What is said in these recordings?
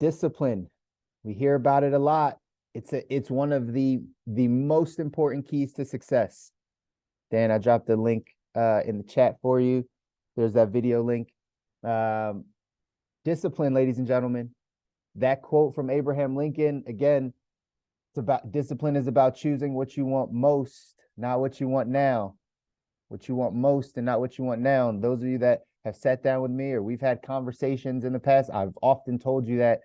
Discipline. We hear about it a lot. It's one of the most important keys to success. Dan, I dropped the link in the chat for you. There's that video link. Um, Discipline, ladies and gentlemen. That quote from Abraham Lincoln, again, it's about discipline is about choosing what you want most, not what you want now. What you want most and not what you want now. And those of you that have sat down with me or we've had conversations in the past, I've often told you that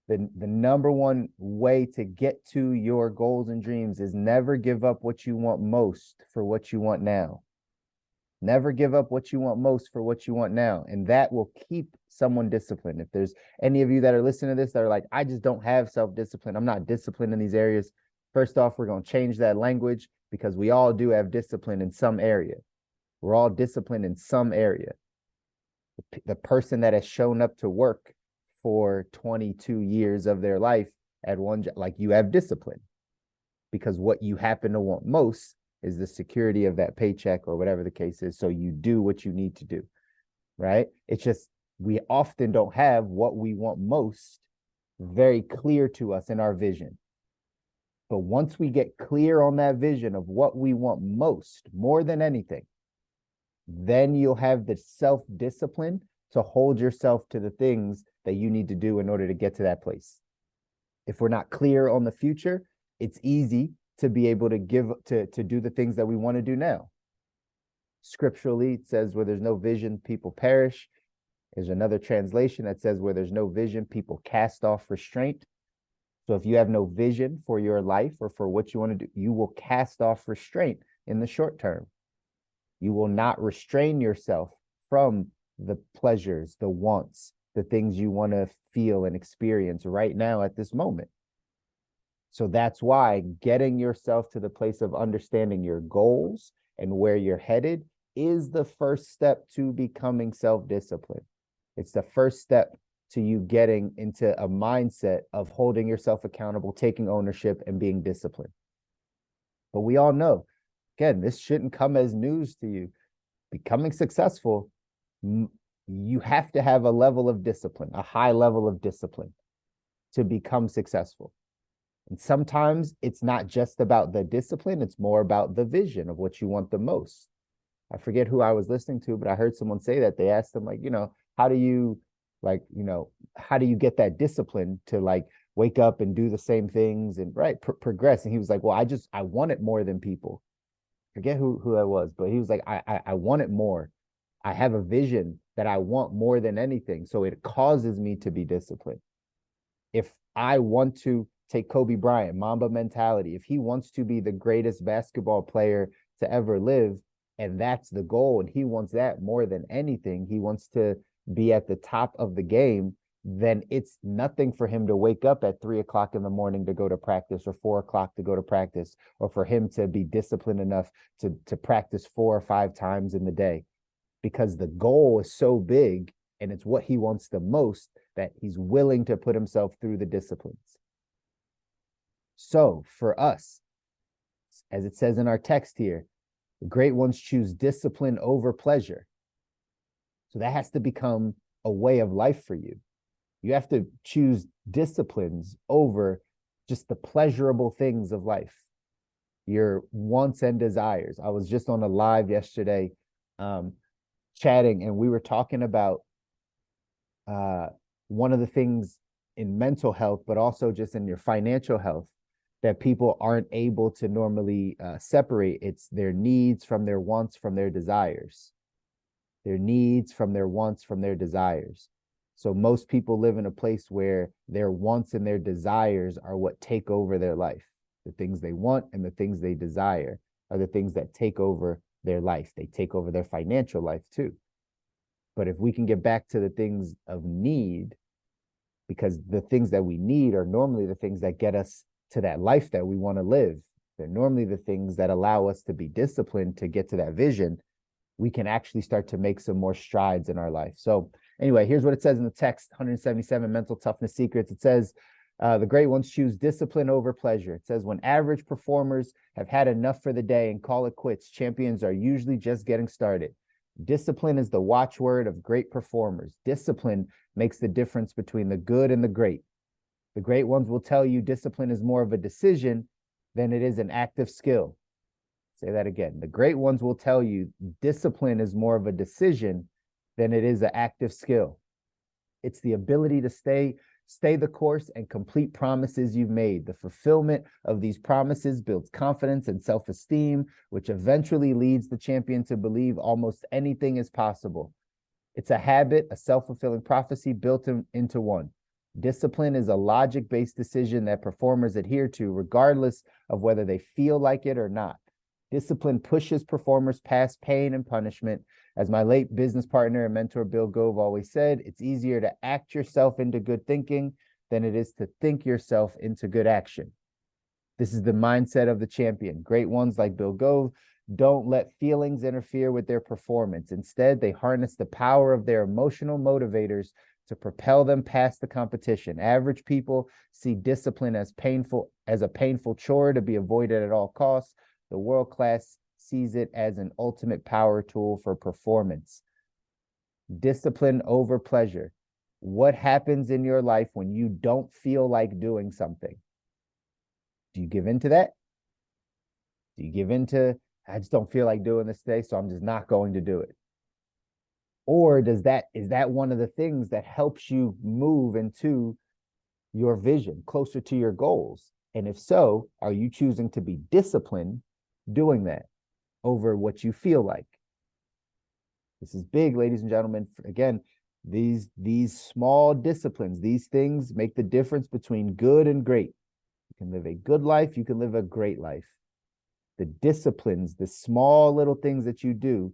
the number one way to get to your goals and dreams is never give up what you want most for what you want now. Never give up what you want most for what you want now. And that will keep someone disciplined. If there's any of you that are listening to this that are like, I just don't have self-discipline, I'm not disciplined in these areas. First off, we're going to change that language because we all do have discipline in some area. We're all disciplined in some area. The person that has shown up to work for 22 years of their life at one job, like you have discipline because what you happen to want most is the security of that paycheck or whatever the case is. So you do what you need to do, right? It's just we often don't have what we want most very clear to us in our vision. But once we get clear on that vision of what we want most, more than anything, then you'll have the self-discipline to hold yourself to the things that you need to do in order to get to that place. If we're not clear on the future, it's easy to be able to do the things that we want to do now. Scripturally, it says where there's no vision, people perish. There's another translation that says where there's no vision, people cast off restraint. So if you have no vision for your life or for what you want to do, you will cast off restraint in the short term. You will not restrain yourself from the pleasures, the wants, the things you want to feel and experience right now at this moment. So that's why getting yourself to the place of understanding your goals and where you're headed is the first step to becoming self-disciplined. It's the first step to you getting into a mindset of holding yourself accountable, taking ownership, and being disciplined. But we all know, again, this shouldn't come as news to you. Becoming successful, you have to have a level of discipline, a high level of discipline to become successful. And sometimes it's not just about the discipline, it's more about the vision of what you want the most. I forget who I was listening to, but I heard someone say that. They asked them, like, how do you get that discipline to like wake up and do the same things and progress? And he was like, well, I want it more than people. Forget who that was, but he was like, I want it more. I have a vision that I want more than anything. So it causes me to be disciplined. If I want to take Kobe Bryant, Mamba mentality, if he wants to be the greatest basketball player to ever live, and that's the goal, and he wants that more than anything, he wants to be at the top of the game, then it's nothing for him to wake up at 3:00 in the morning to go to practice or 4:00 to go to practice, or for him to be disciplined enough to practice 4 or 5 times in the day, because the goal is so big and it's what he wants the most that he's willing to put himself through the disciplines. So for us, as it says in our text here, the great ones choose discipline over pleasure. So that has to become a way of life for you. You have to choose disciplines over just the pleasurable things of life, your wants and desires. I was just on a live yesterday chatting, and we were talking about one of the things in mental health, but also just in your financial health, that people aren't able to normally separate. It's their needs from their wants from their desires. Their needs from their wants from their desires. So most people live in a place where their wants and their desires are what take over their life. The things they want and the things they desire are the things that take over their life. They take over their financial life too. But if we can get back to the things of need, because the things that we need are normally the things that get us to that life that we want to live. They're normally the things that allow us to be disciplined to get to that vision. We can actually start to make some more strides in our life. So anyway, here's what it says in the text, 177 Mental Toughness Secrets. It says, the great ones choose discipline over pleasure. It says, when average performers have had enough for the day and call it quits, champions are usually just getting started. Discipline is the watchword of great performers. Discipline makes the difference between the good and the great. The great ones will tell you discipline is more of a decision than it is an active skill. Say that again. The great ones will tell you discipline is more of a decision than it is an active skill. It's the ability to stay the course and complete promises you've made. The fulfillment of these promises builds confidence and self-esteem, which eventually leads the champion to believe almost anything is possible. It's a habit, a self-fulfilling prophecy built into one. Discipline is a logic-based decision that performers adhere to, regardless of whether they feel like it or not. Discipline pushes performers past pain and punishment. As my late business partner and mentor Bill Gove always said, it's easier to act yourself into good thinking than it is to think yourself into good action. This is the mindset of the champion. Great ones like Bill Gove don't let feelings interfere with their performance. Instead, they harness the power of their emotional motivators to propel them past the competition. Average people see discipline as a painful chore to be avoided at all costs. The world class sees it as an ultimate power tool for performance. Discipline over pleasure. What happens in your life when you don't feel like doing something? Do you give into that? Do you give into, I just don't feel like doing this today, so I'm just not going to do it? Or is that one of the things that helps you move into your vision, closer to your goals? And if so, are you choosing to be disciplined doing that over what you feel like? This is big, ladies and gentlemen. Again, these small disciplines, these things make the difference between good and great. You can live a good life, you can live a great life. The disciplines, the small little things that you do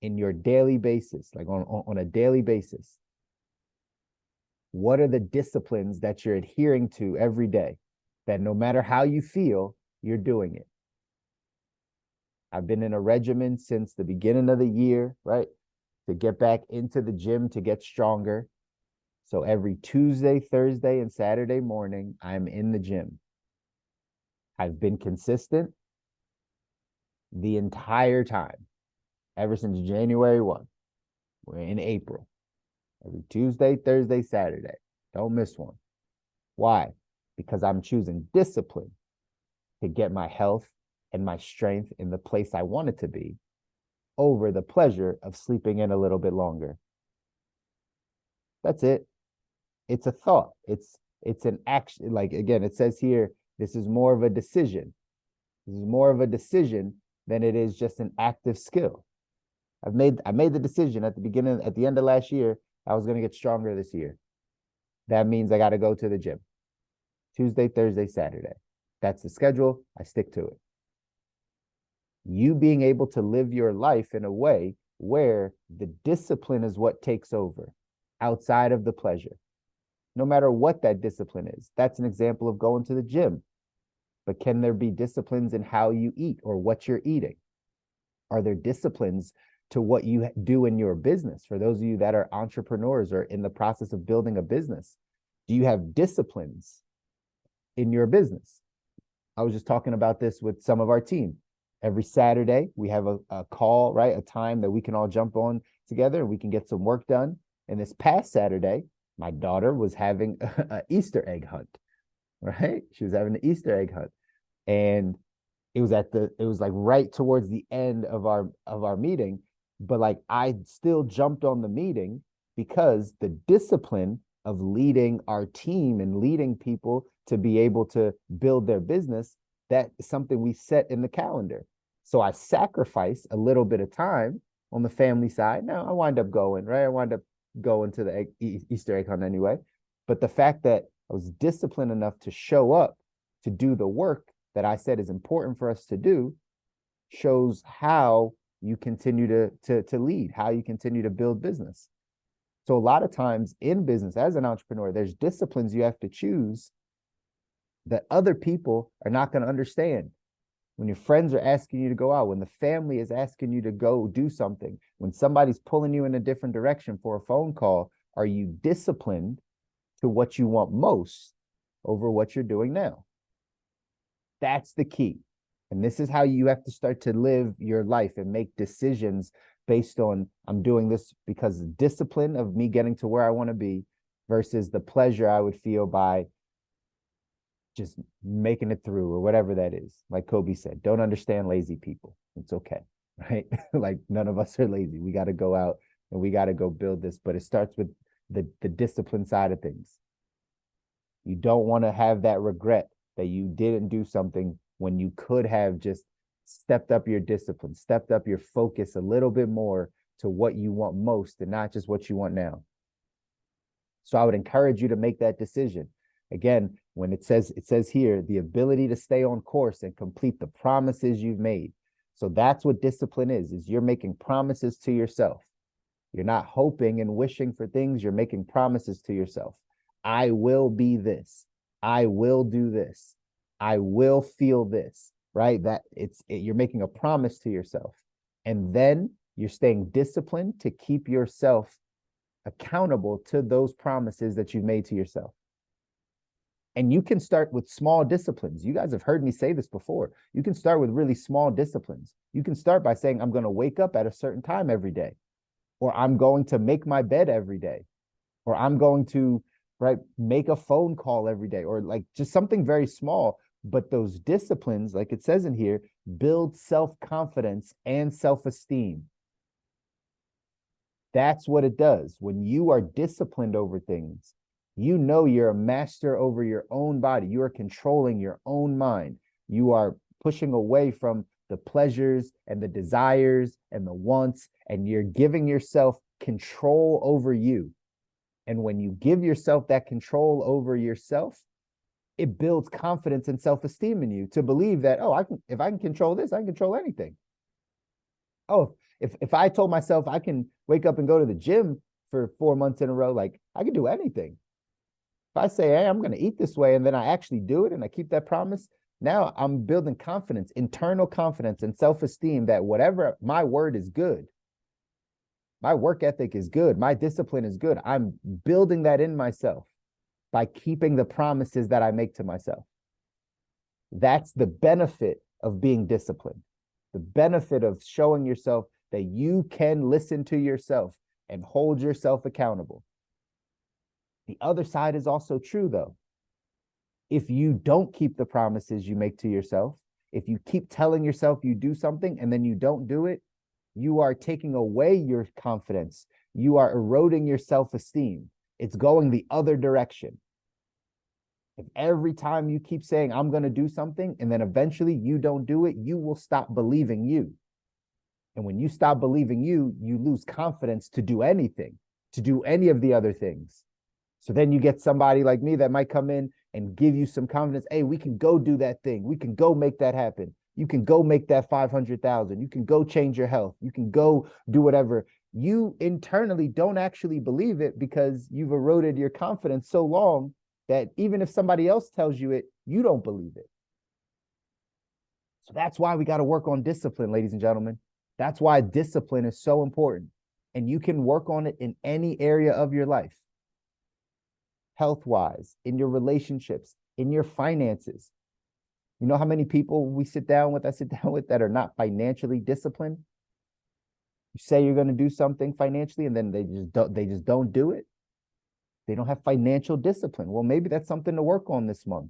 in your daily basis, like on a daily basis. What are the disciplines that you're adhering to every day that no matter how you feel, you're doing it? I've been in a regimen since the beginning of the year, right? To get back into the gym, to get stronger. So every Tuesday, Thursday, and Saturday morning, I'm in the gym. I've been consistent the entire time, ever since January 1. We're in April. Every Tuesday, Thursday, Saturday. Don't miss one. Why? Because I'm choosing discipline to get my health and my strength in the place I want it to be over the pleasure of sleeping in a little bit longer. That's it. It's a thought. It's an action. Like, again, it says here, this is more of a decision. This is more of a decision than it is just an active skill. I made the decision at the end of last year, I was going to get stronger this year. That means I got to go to the gym. Tuesday, Thursday, Saturday. That's the schedule. I stick to it. You being able to live your life in a way where the discipline is what takes over outside of the pleasure. No matter what that discipline is. That's an example of going to the gym. But can there be disciplines in how you eat or what you're eating? Are there disciplines to what you do in your business? For those of you that are entrepreneurs or in the process of building a business, do you have disciplines in your business? I was just talking about this with some of our team. Every Saturday, we have a call, right? A time that we can all jump on together and we can get some work done. And this past Saturday, my daughter was having an Easter egg hunt, right? She was having an Easter egg hunt. And it was like right towards the end of our meeting. But like I still jumped on the meeting because the discipline of leading our team and leading people to be able to build their business, that is something we set in the calendar. So I sacrificed a little bit of time on the family side. Now I wind up going, right? I wind up going to the Easter egg hunt anyway. But the fact that I was disciplined enough to show up to do the work that I said is important for us to do shows how you continue to lead, how you continue to build business. So a lot of times in business, as an entrepreneur, there's disciplines you have to choose that other people are not going to understand. When your friends are asking you to go out, when the family is asking you to go do something, when somebody's pulling you in a different direction for a phone call, are you disciplined to what you want most over what you're doing now? That's the key. And this is how you have to start to live your life and make decisions based on, I'm doing this because the discipline of me getting to where I want to be versus the pleasure I would feel by just making it through or whatever that is. Like Kobe said, don't understand lazy people. It's okay, right? Like none of us are lazy. We got to go out and we got to go build this, but it starts with the discipline side of things. You don't want to have that regret that you didn't do something when you could have just stepped up your discipline, stepped up your focus a little bit more to what you want most and not just what you want now. So I would encourage you to make that decision. Again, when it says here, the ability to stay on course and complete the promises you've made. So that's what discipline is you're making promises to yourself. You're not hoping and wishing for things. You're making promises to yourself. I will be this. I will do this. I will feel this, right? You're making a promise to yourself. And then you're staying disciplined to keep yourself accountable to those promises that you've made to yourself. And you can start with small disciplines. You guys have heard me say this before. You can start with really small disciplines. You can start by saying, I'm going to wake up at a certain time every day, or I'm going to make my bed every day, or I'm going to make a phone call every day, or like just something very small. But those disciplines, like it says in here, build self-confidence and self-esteem. That's what it does. When you are disciplined over things, you know you're a master over your own body. You are controlling your own mind. You are pushing away from the pleasures and the desires and the wants, and you're giving yourself control over you. And when you give yourself that control over yourself, it builds confidence and self-esteem in you to believe that, oh, if I can control this, I can control anything. Oh, if I told myself I can wake up and go to the gym for 4 months in a row, like I can do anything. If I say, hey, I'm going to eat this way, and then I actually do it and I keep that promise, now I'm building confidence, internal confidence and self-esteem that whatever, my word is good. My work ethic is good. My discipline is good. I'm building that in myself by keeping the promises that I make to myself. That's the benefit of being disciplined. The benefit of showing yourself that you can listen to yourself and hold yourself accountable. The other side is also true, though. If you don't keep the promises you make to yourself, if you keep telling yourself you do something and then you don't do it, you are taking away your confidence. You are eroding your self-esteem. It's going the other direction. If every time you keep saying, I'm going to do something, and then eventually you don't do it, you will stop believing you. And when you stop believing you, you lose confidence to do anything, to do any of the other things. So then you get somebody like me that might come in and give you some confidence. Hey, we can go do that thing. We can go make that happen. You can go make that 500,000. You can go change your health. You can go do whatever. You internally don't actually believe it because you've eroded your confidence so long that even if somebody else tells you it, you don't believe it. So that's why we got to work on discipline, ladies and gentlemen. That's why discipline is so important. And you can work on it in any area of your life. Health-wise, in your relationships, in your finances. You know how many people I sit down with that are not financially disciplined? You say you're going to do something financially and then they just don't do it. They don't have financial discipline. Well, maybe that's something to work on this month.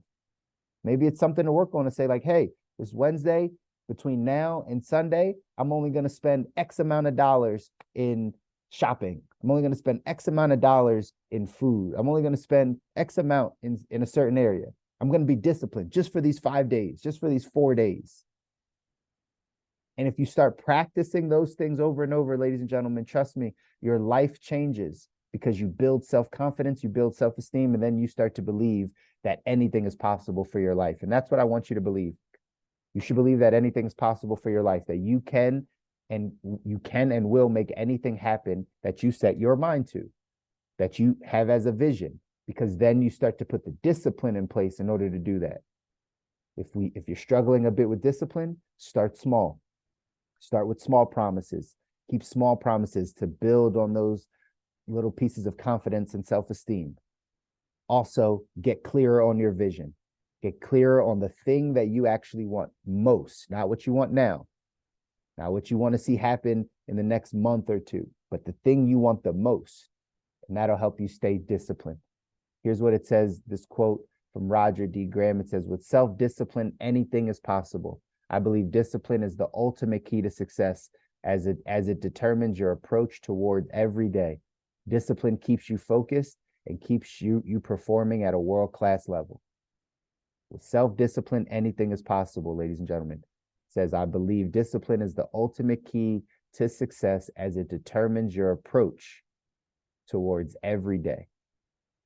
Maybe it's something to work on to say like, hey, this Wednesday, between now and Sunday, I'm only going to spend X amount of dollars in shopping. I'm only going to spend X amount of dollars in food. I'm only going to spend X amount in a certain area. I'm going to be disciplined just for these 5 days, just for these 4 days. And if you start practicing those things over and over, ladies and gentlemen, trust me, your life changes because you build self-confidence, you build self-esteem, and then you start to believe that anything is possible for your life. And that's what I want you to believe. You should believe that anything is possible for your life, that you can and will make anything happen that you set your mind to, that you have as a vision, because then you start to put the discipline in place in order to do that. If you're struggling a bit with discipline, start small. Start with small promises. Keep small promises to build on those little pieces of confidence and self-esteem. Also, get clearer on your vision. Get clearer on the thing that you actually want most, not what you want now, not what you want to see happen in the next month or two, but the thing you want the most. And that'll help you stay disciplined. Here's what it says, this quote from Roger D. Graham. It says, with self-discipline, anything is possible. I believe discipline is the ultimate key to success as it determines your approach toward every day. Discipline keeps you focused and keeps you performing at a world-class level. With self-discipline, anything is possible, ladies and gentlemen. It says, I believe discipline is the ultimate key to success as it determines your approach towards every day.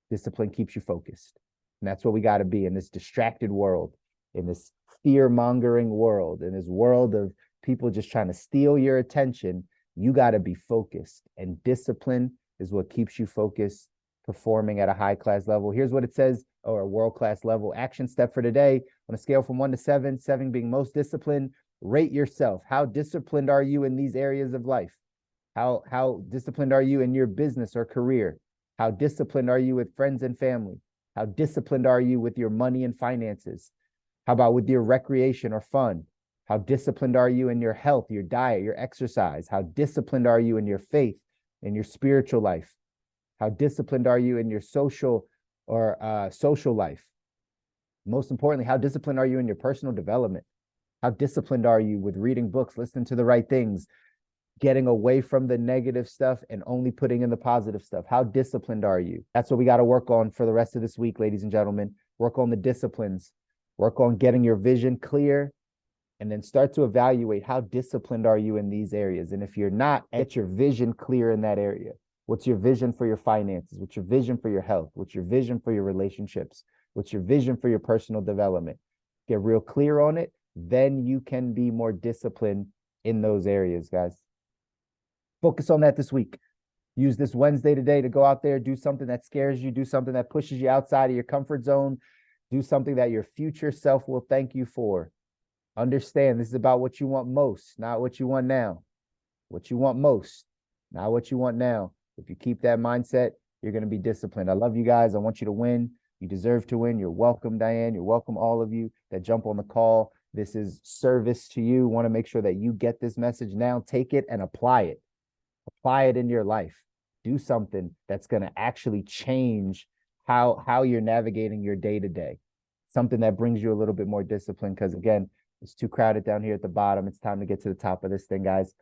Discipline keeps you focused. And that's what we got to be in this distracted world, in this fear-mongering world, in this world of people just trying to steal your attention. You got to be focused. And discipline is what keeps you focused, performing at a high-class level. Here's what it says, or a world-class level. Action step for today, on a scale from 1 to 7, 7 being most disciplined, rate yourself. How disciplined are you in these areas of life? How disciplined are you in your business or career? How disciplined are you with friends and family? How disciplined are you with your money and finances? How about with your recreation or fun? How disciplined are you in your health, your diet, your exercise? How disciplined are you in your faith, in your spiritual life? How disciplined are you in your social life? Most importantly, how disciplined are you in your personal development? How disciplined are you with reading books, listening to the right things, getting away from the negative stuff and only putting in the positive stuff? How disciplined are you? That's what we got to work on for the rest of this week, ladies and gentlemen. Work on the disciplines, work on getting your vision clear, and then start to evaluate how disciplined are you in these areas. And if you're not, get your vision clear in that area. What's your vision for your finances? What's your vision for your health? What's your vision for your relationships? What's your vision for your personal development? Get real clear on it. Then you can be more disciplined in those areas, guys. Focus on that this week. Use this Wednesday today to go out there, do something that scares you, do something that pushes you outside of your comfort zone, do something that your future self will thank you for. Understand, this is about what you want most, not what you want now. What you want most, not what you want now. If you keep that mindset, you're going to be disciplined. I love you guys. I want you to win. You deserve to win. You're welcome, Diane. You're welcome, all of you that jump on the call. This is service to you. Want to make sure that you get this message now. Take it and apply it. Apply it in your life. Do something that's going to actually change how you're navigating your day-to-day. Something that brings you a little bit more discipline, because again, it's too crowded down here at the bottom. It's time to get to the top of this thing, guys.